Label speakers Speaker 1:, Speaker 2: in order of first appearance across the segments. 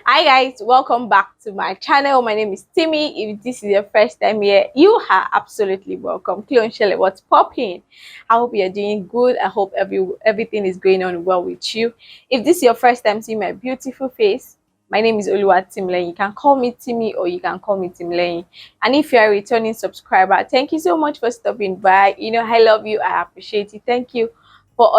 Speaker 1: Hi guys, welcome back to my channel. My name is Timmy. If this is your first time here, you are absolutely welcome. Clone Shelley, what's popping? I hope you're doing good. I hope everything is going on well with you. If this is your first time seeing my beautiful face, my name is Oluwa Timlane. You can call me Timmy or you can call me Timlane. And if you're a returning subscriber, thank you so much for stopping by. I love you. I appreciate it. Thank you for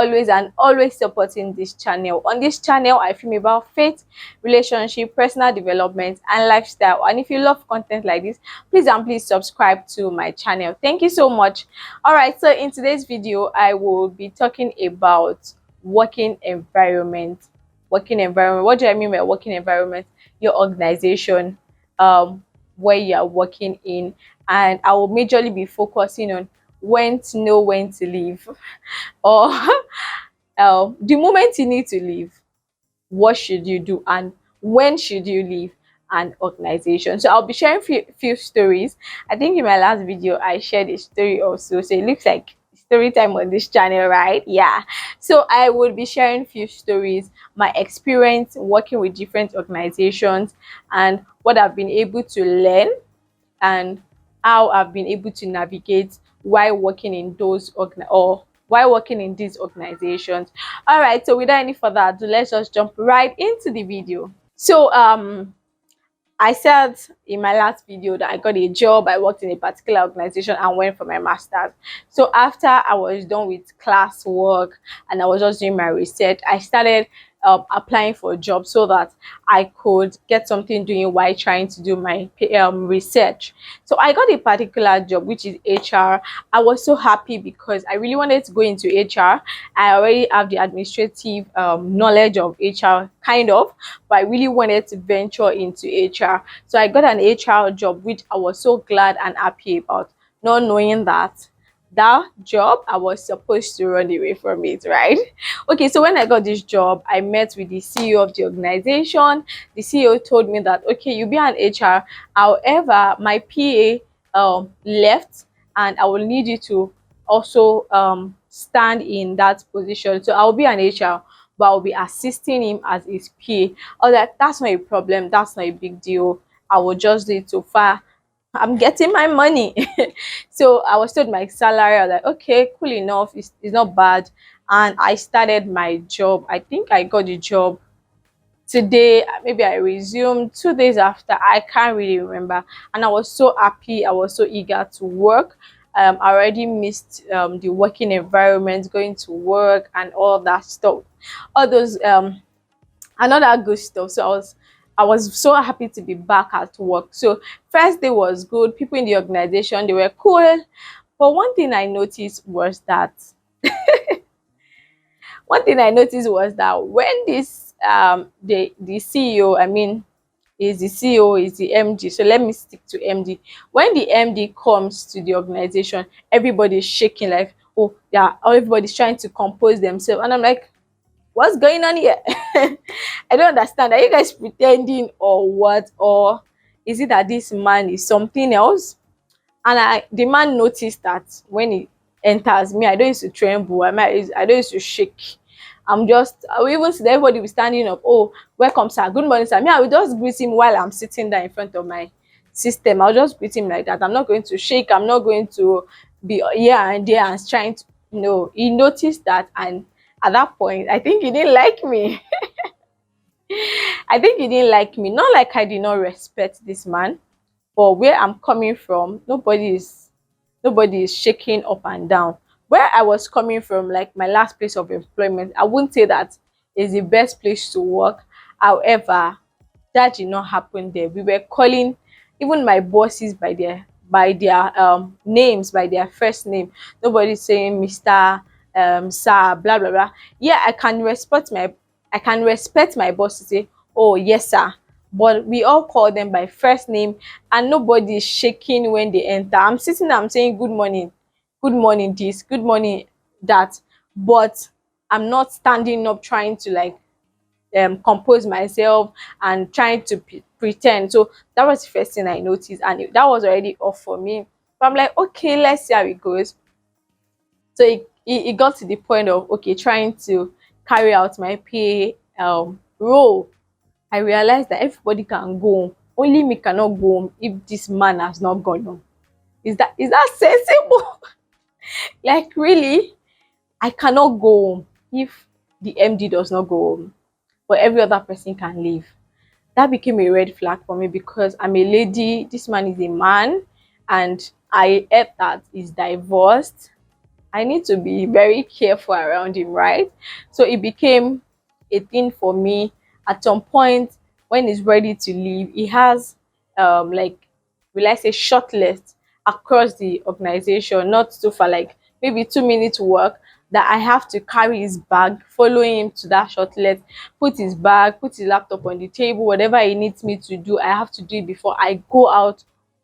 Speaker 1: always supporting this channel. On this channel, I film about faith, relationship, personal development, and lifestyle. And if you love content like this, please subscribe to my channel. Thank you so much. All right, so in today's video, I will be talking about working environment. Working environment. What do I mean by working environment? Your organization, um, where you are working in, and I will majorly be focusing on when to know when to leave or the moment you need to leave, what should you do and when should you leave an organization. So I'll be sharing few stories. I think in my last video I shared a story also, so it looks like story time on this channel, right? Yeah, so I would be sharing few stories, my experience working with different organizations, and what I've been able to learn, and how I've been able to navigate while working in while working in these organizations. All right, so without any further ado, let's just jump right into the video. So I said in my last video that I got a job. I worked in a particular organization and went for my master's. So after I was done with class work and I was just doing my research, I started applying for a job so that I could get something doing while trying to do my research. So I got a particular job, which is HR. I was so happy because I really wanted to go into HR. I already have the administrative knowledge of HR, kind of, but I really wanted to venture into HR. So I got an HR job, which I was so glad and happy about, not knowing that job I was supposed to run away from it, right? Okay, so when I got this job, I met with the CEO of the organization. The CEO told me that okay, you'll be an HR. However, my PA left, and I will need you to also stand in that position. So I'll be an HR, but I'll be assisting him as his PA. I was like, that's not a problem, that's not a big deal. I will just do it so far. I'm getting my money. So I was told my salary. I was like, okay, cool enough. It's not bad. And I started my job. I think I got the job today. Maybe I resumed 2 days after. I can't really remember. And I was so happy. I was so eager to work. I already missed the working environment, going to work and all that stuff. All those another good stuff. So I was so happy to be back at work. So first day was good. People in the organization, they were cool. But one thing I noticed was that when this the CEO, I mean, is the CEO, is the MD. So let me stick to MD. When the MD comes to the organization, everybody's shaking like, oh yeah, everybody's trying to compose themselves. And I'm like, what's going on here? I don't understand. Are you guys pretending or what? Or is it that this man is something else? And the man noticed that when he enters me, I don't used to tremble. I don't used to shake. I will even see that everybody will standing up. Oh, welcome, sir. Good morning, sir. Me, I will just greet him while I'm sitting there in front of my system. I'll just greet him like that. I'm not going to shake. I'm not going to be here and there and trying to, he noticed that. And at that point, I think he didn't like me. I think he didn't like me. Not like I did not respect this man, but where I'm coming from, nobody is shaking up and down. Where I was coming from, like my last place of employment, I wouldn't say that is the best place to work. However, that did not happen there. We were calling even my bosses by their names, by their first name. Nobody saying Mr. Sir, blah blah blah. Yeah, I can respect my boss to say, oh yes sir, but we all call them by first name, and nobody is shaking when they enter. I'm sitting there, I'm saying good morning this, good morning that, but I'm not standing up trying to like compose myself and trying to pretend. So that was the first thing I noticed, and that was already off for me. But I'm like, okay, let's see how it goes. So it got to the point of okay, trying to carry out my PA role. I realized that everybody can go home. Only me cannot go home if this man has not gone home. Is that sensible? Like really, I cannot go home if the MD does not go home, but every other person can leave. That became a red flag for me because I'm a lady, this man is a man, and I heard that he's divorced. I need to be very careful around him, right? So it became a thing for me. At some point, when he's ready to leave, he has like, will I say, short list across the organization, not too far, like maybe 2 minutes walk, that I have to carry his bag, follow him to that short list, put his bag, put his laptop on the table, whatever he needs me to do, I have to do it before I go out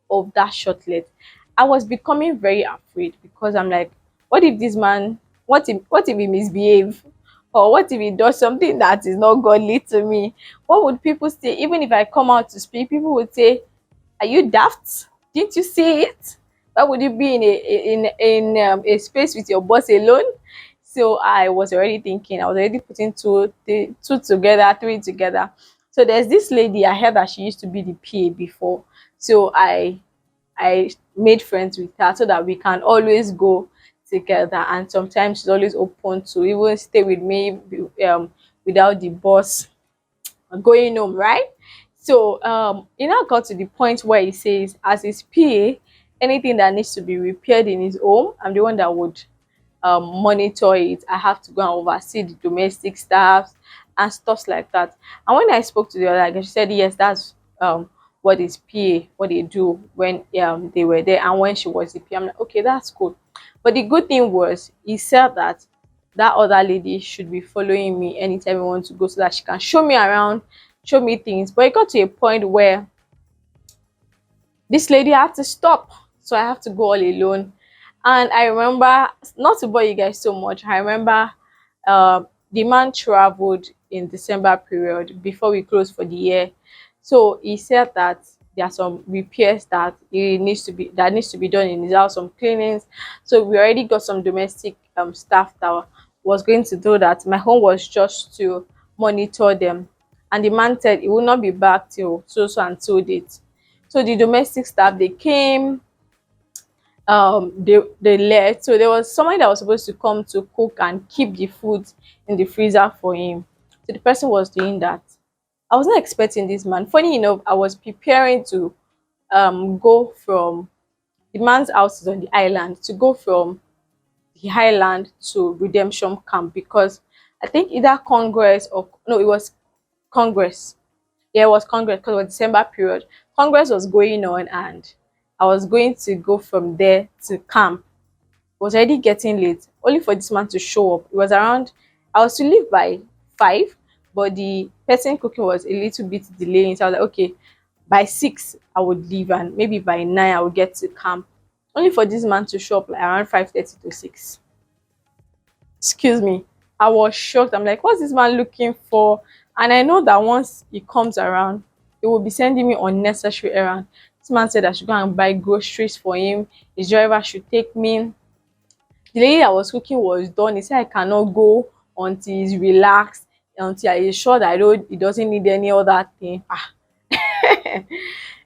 Speaker 1: of that short list. I was becoming very afraid because I'm like, what if this man, what if he misbehave, or what if he does something that is not godly to me? What would people say? Even if I come out to speak, people would say, are you daft? Didn't you see it? Why would you be in a space with your boss alone? So I was already thinking, I was already putting two together, three together. So there's this lady, I heard that she used to be the PA before. So I made friends with her so that we can always go together. And sometimes she's always open to even stay with me without the boss going home, right? So it now got to the point where he says, as his PA, anything that needs to be repaired in his home, I'm the one that would monitor it. I have to go and oversee the domestic staff and stuff like that. And when I spoke to the other guy, she said, yes, that's what is PA, what they do when they were there and when she was the PA. I'm like, okay, that's cool. But the good thing was, he said that that other lady should be following me anytime I want to go so that she can show me around, show me things. But it got to a point where this lady had to stop. So I have to go all alone. And I remember, not to bore you guys so much, I remember the man traveled in December period before we closed for the year. So he said that there are some repairs that needs to be done in his house, some cleanings. So we already got some domestic staff that was going to do that. My home was just to monitor them. And the man said he will not be back till so and so date. So the domestic staff, they came, they left. So there was someone that was supposed to come to cook and keep the food in the freezer for him. So the person was doing that. I was not expecting this man. Funny enough, I was preparing to go from, the man's house is on the island, to go from the highland to redemption camp, because I think either Congress or no, it was Congress. Yeah, it was Congress because it was December period. Congress was going on, and I was going to go from there to camp. It was already getting late, only for this man to show up. It was around, I was to leave by 5, but the person cooking was a little bit delaying. So I was like, okay, by 6 I would leave, and maybe by 9 I would get to camp. Only for this man to show up like around 5:30 to 6. Excuse me. I was shocked. I'm like, what's this man looking for? And I know that once he comes around, he will be sending me unnecessary errand. This man said I should go and buy groceries for him. His driver should take me. The lady that was cooking was done. He said I cannot go until he's relaxed, until he's sure that he doesn't need any other thing.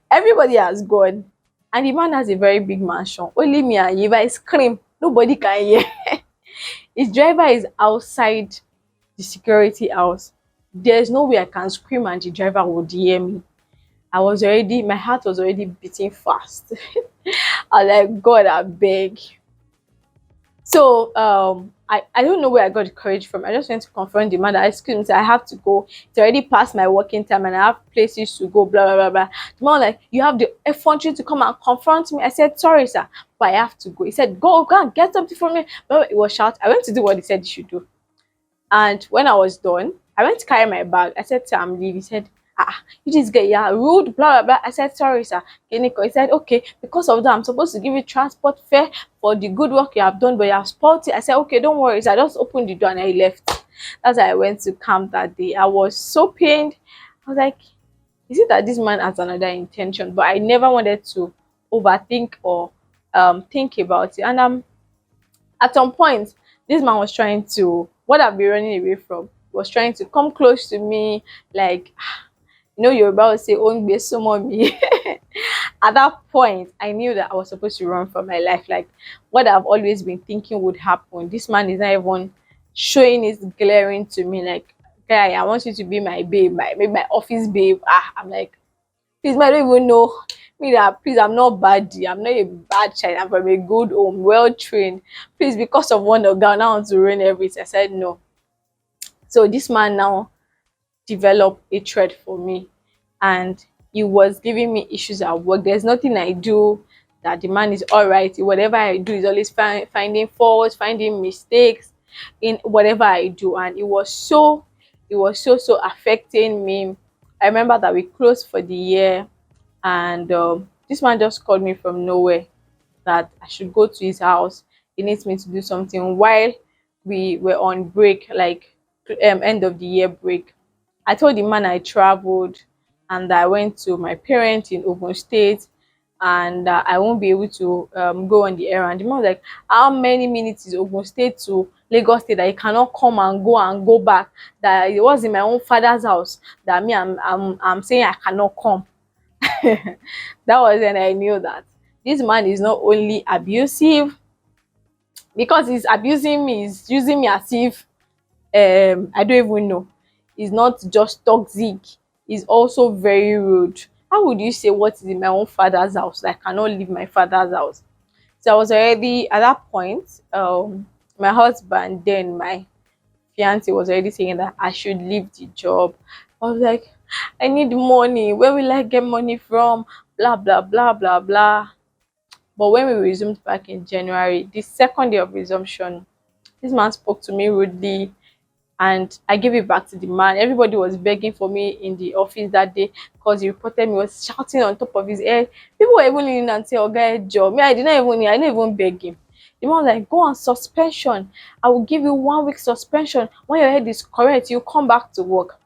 Speaker 1: Everybody has gone. And the man has a very big mansion. Only me and you, if I scream, nobody can hear. His driver is outside the security house. There's no way I can scream and the driver would hear me. My heart was already beating fast. I was like, God, I beg. So I don't know where I got the courage from. I just went to confront the man that, excuse me, I have to go. It's already past my working time and I have places to go, blah blah blah blah. The man was like, you have the effrontery to come and confront me. I said, sorry, sir, but I have to go. He said, go and get something from me. But it was shout. I went to do what he said he should do. And when I was done, I went to carry my bag. I said to him, leave. He said, you just get, yeah, rude, blah, blah, blah. I said, sorry, sir. Keniko. He said, okay, because of that, I'm supposed to give you transport fare for the good work you have done, but you have spoiled it. I said, okay, don't worry. So I just opened the door and I left. That's how I went to camp that day. I was so pained. I was like, is it that this man has another intention? But I never wanted to overthink or think about it. And at some point, this man was trying to, what I've been running away from, was trying to come close to me, like, You know, Yoruba will say, "Own be so mommy." At that point, I knew that I was supposed to run for my life. Like what I've always been thinking would happen. This man is not even showing it glaring to me. Like, guy, I want you to be my babe, maybe my office babe. I'm like, please, I don't even know me that. Please, I'm not baddie. I'm not a bad child. I'm from a good home, well trained. Please, because of one of Ghana, I want to ruin everything. I said no. So this man now developed a thread for me, and he was giving me issues at work. There's nothing I do that the man is all right. Whatever I do is always finding faults, finding mistakes in whatever I do, and it was so affecting me. I remember that we closed for the year, and this man just called me from nowhere that I should go to his house. He needs me to do something while we were on break, like end of the year break. I told the man I traveled and I went to my parents in Ogun State, and I won't be able to go on the errand. The man was like, "How many minutes is Ogun State to Lagos State that you cannot come and go back? That it was in my own father's house. That me, I'm saying I cannot come." That was when I knew that this man is not only abusive, because he's abusing me, he's using me as if I don't even know. He's not just toxic, he's also very rude. How would you say what is in my own father's house? Like, I cannot leave my father's house. So I was already at that point, my husband, then my fiance, was already saying that I should leave the job. I was like, I need money. Where will I get money from? Blah blah blah blah blah. But when we resumed back in January, the second day of resumption, this man spoke to me rudely, and I gave it back to the man. Everybody was begging for me in the office that day because he reported me, was shouting on top of his head. People were even leaning and say, "Oh, guy, job." Me, I didn't even beg him. The man was like, "Go on suspension. I will give you 1 week suspension. When your head is correct, you come back to work."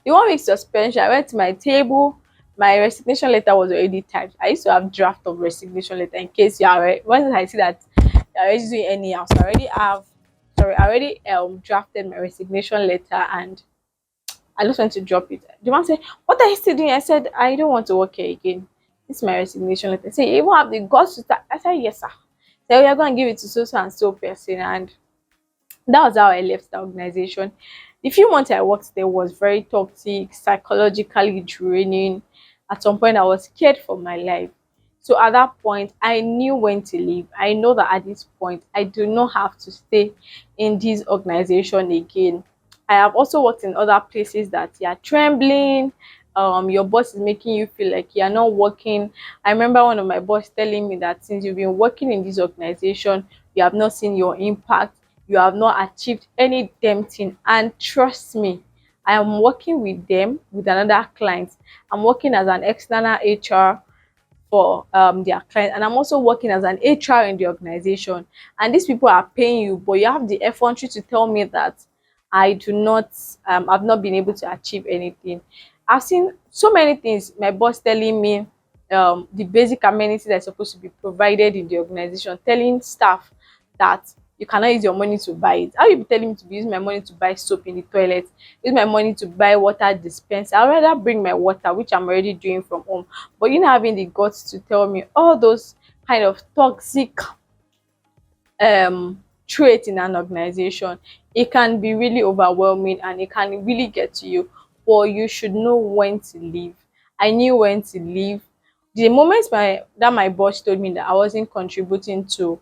Speaker 1: The 1 week suspension, I went to my table. My resignation letter was already typed. I used to have draft of resignation letter in case you are once I see that you're already doing anyhow. So I already drafted my resignation letter, and I just went to drop it. The man said, "What are you still doing?" I said, "I don't want to work here again. This is my resignation letter." Say, "You even have the guts to start?" I said, "Yes, sir." So we are going to give it to so and so person, and that was how I left the organization. The few months I worked there was very toxic, psychologically draining. At some point, I was scared for my life. So at that point, I knew when to leave. I know that at this point, I do not have to stay in this organization again. I have also worked in other places that you are trembling. Your boss is making you feel like you are not working. I remember one of my boss telling me that since you've been working in this organization, you have not seen your impact, you have not achieved any damn thing. And trust me, I am working with them with another client. I'm working as an external HR for their client, and I'm also working as an HR in the organization. And these people are paying you, but you have the effrontery to tell me that I do not I've not been able to achieve anything. I've seen so many things. My boss telling me the basic amenities that are supposed to be provided in the organization, telling staff that you cannot use your money to buy it. How you be telling me to be using my money to buy soap in the toilet, use my money to buy water dispenser? I'd rather bring my water, which I'm already doing from home. But you not having the guts to tell me all those kind of toxic trait in an organization, it can be really overwhelming and it can really get to you. But you should know when to leave. I knew when to leave. The moment my boss told me that I wasn't contributing to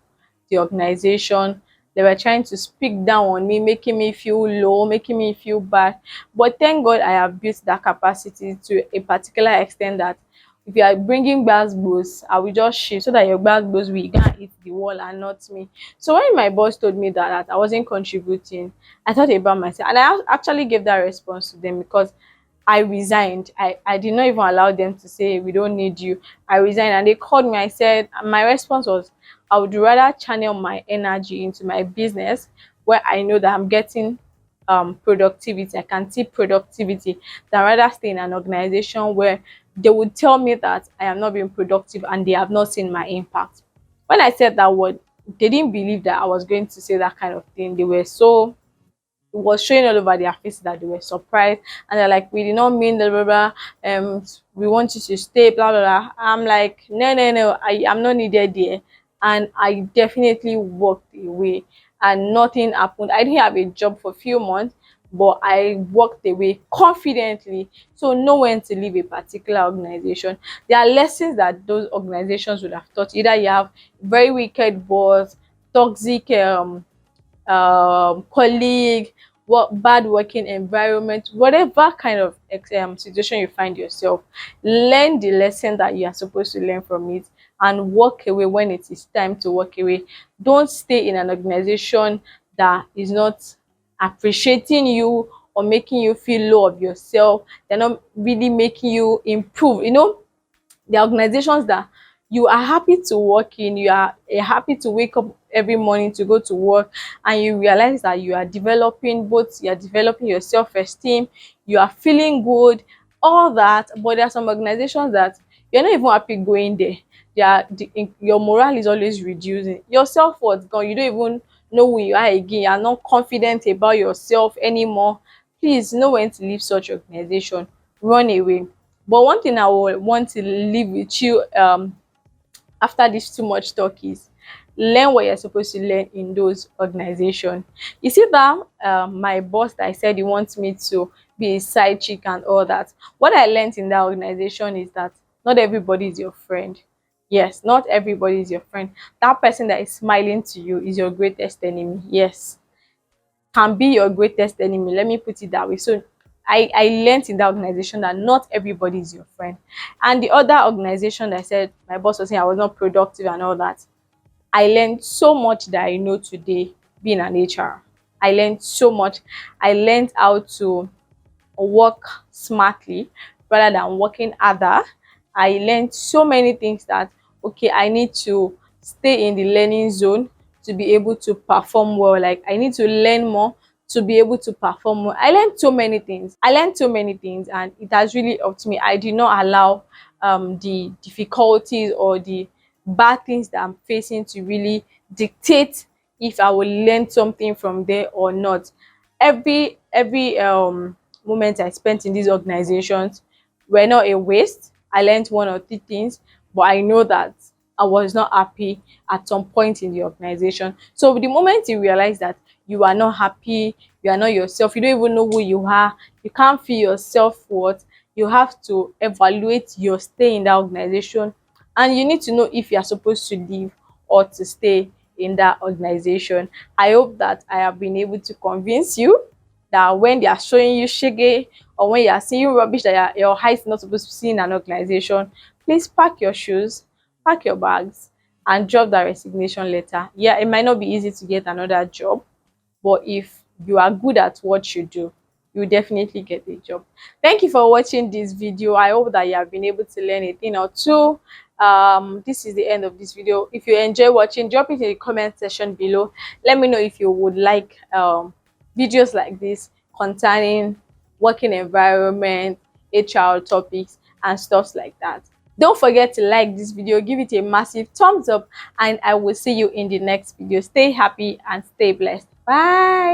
Speaker 1: the organization, they were trying to speak down on me, making me feel low, making me feel bad. But thank God I have built that capacity to a particular extent that if you are bringing gbas, I will just shift so that your gbas will go and hit the wall and not me. So when my boss told me that I wasn't contributing, I thought about myself, and I actually gave that response to them because I resigned. I did not even allow them to say we don't need you. I resigned, and they called me. I said my response was I would rather channel my energy into my business where I know that I'm getting productivity. I can see productivity than rather stay in an organization where they would tell me that I am not being productive and they have not seen my impact. When I said that word, they didn't believe that I was going to say that kind of thing. They were so was showing all over their faces that they were surprised, and they're like, we did not mean blah blah blah, we want you to stay, blah blah blah. I'm like, no no no, I'm not needed there. And I definitely walked away, and nothing happened. I didn't have a job for a few months, but I walked away confidently. So know when to leave a particular organization. There are lessons that those organizations would have taught. Either you have very wicked boss, toxic colleague, what bad working environment, whatever kind of situation you find yourself, learn the lesson that you are supposed to learn from it, and walk away when it is time to walk away. Don't stay in an organization that is not appreciating you or making you feel low of yourself. They're not really making you improve. The organizations that you are happy to work in, you are happy to wake up every morning to go to work, and you realize that you are developing, both you are developing your self-esteem, you are feeling good, all that. But there are some organizations that you're not even happy going there. Your morale is always reducing, your self-worth gone, you don't even know who you are again, you're not confident about yourself anymore. Please know when to leave such organization, run away. But one thing I would want to leave with you after this too much talk is, learn what you're supposed to learn in those organizations. You see that my boss that I said he wants me to be a side chick and all that. What I learned in that organization is that not everybody is your friend. Yes, not everybody is your friend. That person that is smiling to you is your greatest enemy. Yes, can be your greatest enemy. Let me put it that way. So I learned in that organization that not everybody is your friend. And the other organization that I said my boss was saying I was not productive and all that, I learned so much that I know today being an HR. I learned so much. I learned how to work smartly rather than working harder. I learned so many things that, okay, I need to stay in the learning zone to be able to perform well. Like, I need to learn more to be able to perform well. I learned so many things. I learned so many things, and it has really helped me. I did not allow the difficulties or the bad things that I'm facing to really dictate if I will learn something from there or not. Every moment I spent in these organizations were not a waste. I learned one or two things, but I know that I was not happy at some point in the organization. So the moment you realize that you are not happy, you are not yourself, you don't even know who you are, you can't feel your self-worth, you have to evaluate your stay in that organization, and you need to know if you are supposed to leave or to stay in that organization. I hope that I have been able to convince you that when they are showing you shege, or when you are seeing rubbish that your height is not supposed to see in an organization, please pack your shoes, pack your bags, and drop that resignation letter. Yeah, it might not be easy to get another job, but if you are good at what you do, you will definitely get a job. Thank you for watching this video. I hope that you have been able to learn a thing or two. This is the end of this video. If you enjoy watching, drop it in the comment section below. Let me know if you would like videos like this concerning working environment, HR topics, and stuff like that. Don't forget to like this video, give it a massive thumbs up, and I will see you in the next video. Stay happy and stay blessed. Bye.